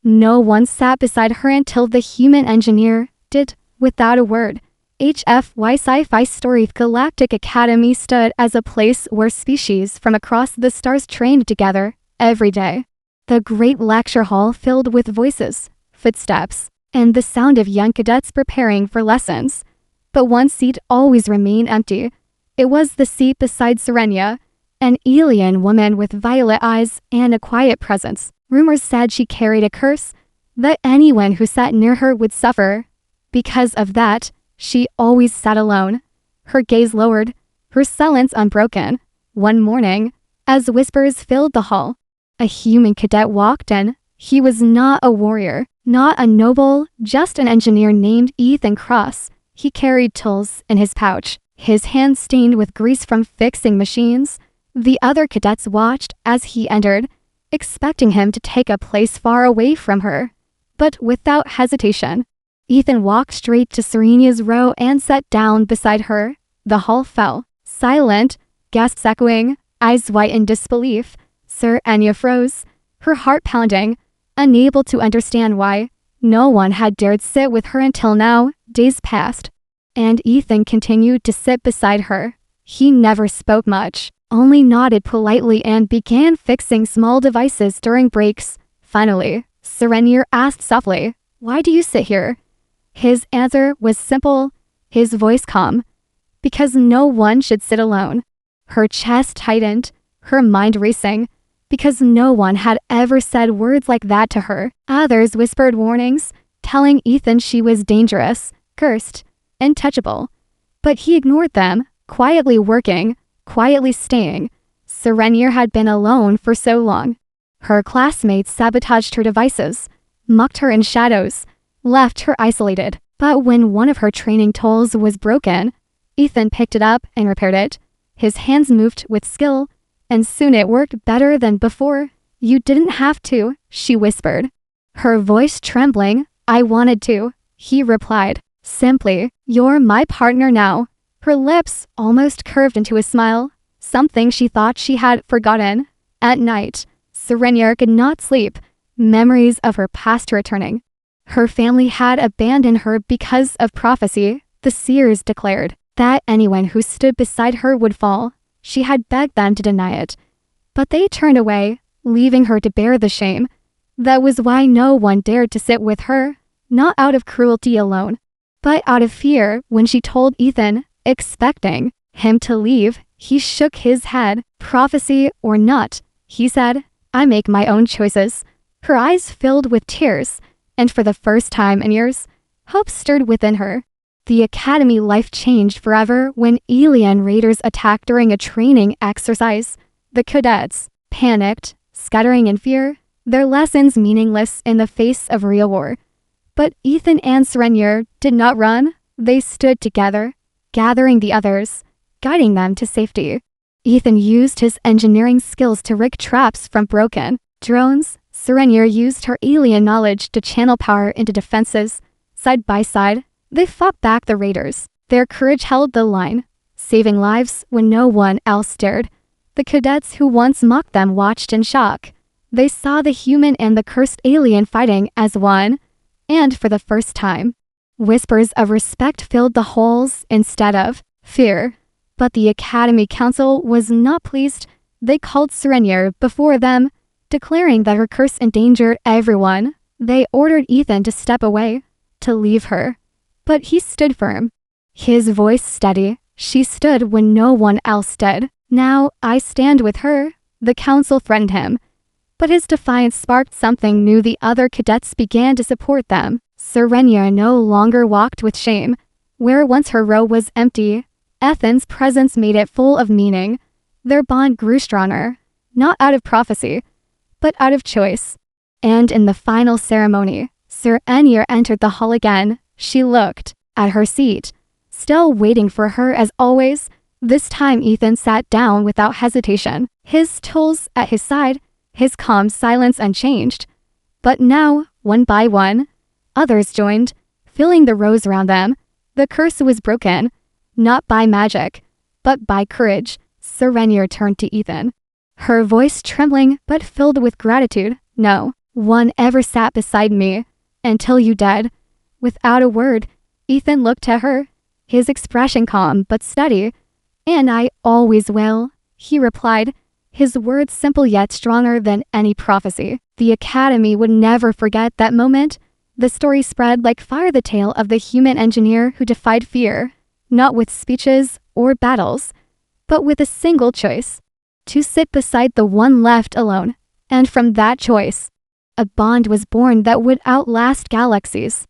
No one sat beside her until the human engineer did, without a word. HFY Sci-Fi story Galactic Academy stood as a place where species from across the stars trained together every day. The great lecture hall filled with voices, footsteps, and the sound of young cadets preparing for lessons. But one seat always remained empty. It was the seat beside Serenia, an alien woman with violet eyes and a quiet presence. Rumors said she carried a curse, that anyone who sat near her would suffer. Because of that, she always sat alone, her gaze lowered, her silence unbroken. One morning, as whispers filled the hall, a human cadet walked in. He was not a warrior, not a noble, just an engineer named Ethan Cross. He carried tools in his pouch, his hands stained with grease from fixing machines. The other cadets watched as he entered, expecting him to take a place far away from her. But without hesitation, Ethan walked straight to Serenia's row and sat down beside her. The hall fell, silent, gasps echoing, eyes wide in disbelief. Serenia froze, her heart pounding, unable to understand why. No one had dared sit with her until now. Days passed, and Ethan continued to sit beside her. He never spoke much, only nodded politely and began fixing small devices during breaks. Finally, Serenia asked softly, "Why do you sit here?" His answer was simple, his voice calm. Because no one should sit alone. Her chest tightened, her mind racing, because no one had ever said words like that to her. Others whispered warnings, telling Ethan she was dangerous, cursed, untouchable. But he ignored them, quietly working, quietly staying. Serenia had been alone for so long. Her classmates sabotaged her devices, mocked her in shadows, left her isolated. But when one of her training tools was broken, Ethan picked it up and repaired it. His hands moved with skill, and soon it worked better than before. "You didn't have to," she whispered, her voice trembling. "I wanted to," he replied, simply. "You're my partner now." Her lips almost curved into a smile, something she thought she had forgotten. At night, Serenia could not sleep, memories of her past returning. Her family had abandoned her because of prophecy. The seers declared that anyone who stood beside her would fall. She had begged them to deny it, but they turned away, leaving her to bear the shame. That was why no one dared to sit with her, not out of cruelty alone, but out of fear. When she told Ethan, expecting him to leave, he shook his head. "Prophecy or not," he said, "I make my own choices." Her eyes filled with tears, and for the first time in years, hope stirred within her. The academy life changed forever when alien raiders attacked during a training exercise. The cadets panicked, scattering in fear, their lessons meaningless in the face of real war. But Ethan and Serenia did not run. They stood together, gathering the others, guiding them to safety. Ethan used his engineering skills to rig traps from broken drones. Serenia used her alien knowledge to channel power into defenses. Side by side, they fought back the raiders. Their courage held the line, saving lives when no one else dared. The cadets who once mocked them watched in shock. They saw the human and the cursed alien fighting as one, and for the first time, whispers of respect filled the halls instead of fear. But the Academy Council was not pleased. They called Serenia before them, declaring that her curse endangered everyone. They ordered Ethan to step away, to leave her. But he stood firm, his voice steady. She stood when no one else did. "Now I stand with her," the council threatened him. But his defiance sparked something new. The other cadets began to support them. Serenia no longer walked with shame. Where once her row was empty, Ethan's presence made it full of meaning. Their bond grew stronger, not out of prophecy, but out of choice. And in the final ceremony, Serenia entered the hall again. She looked at her seat, still waiting for her as always. This time Ethan sat down without hesitation, his tools at his side, his calm silence unchanged. But now, one by one, others joined, filling the rows around them. The curse was broken, not by magic, but by courage. Serenia turned to Ethan, her voice trembling but filled with gratitude. "No, one ever sat beside me. Until you did." Without a word, Ethan looked at her, his expression calm but steady. "And I always will," he replied, his words simple yet stronger than any prophecy. The Academy would never forget that moment. The story spread like fire, the tale of the human engineer who defied fear, not with speeches or battles, but with a single choice: to sit beside the one left alone. And from that choice, a bond was born that would outlast galaxies.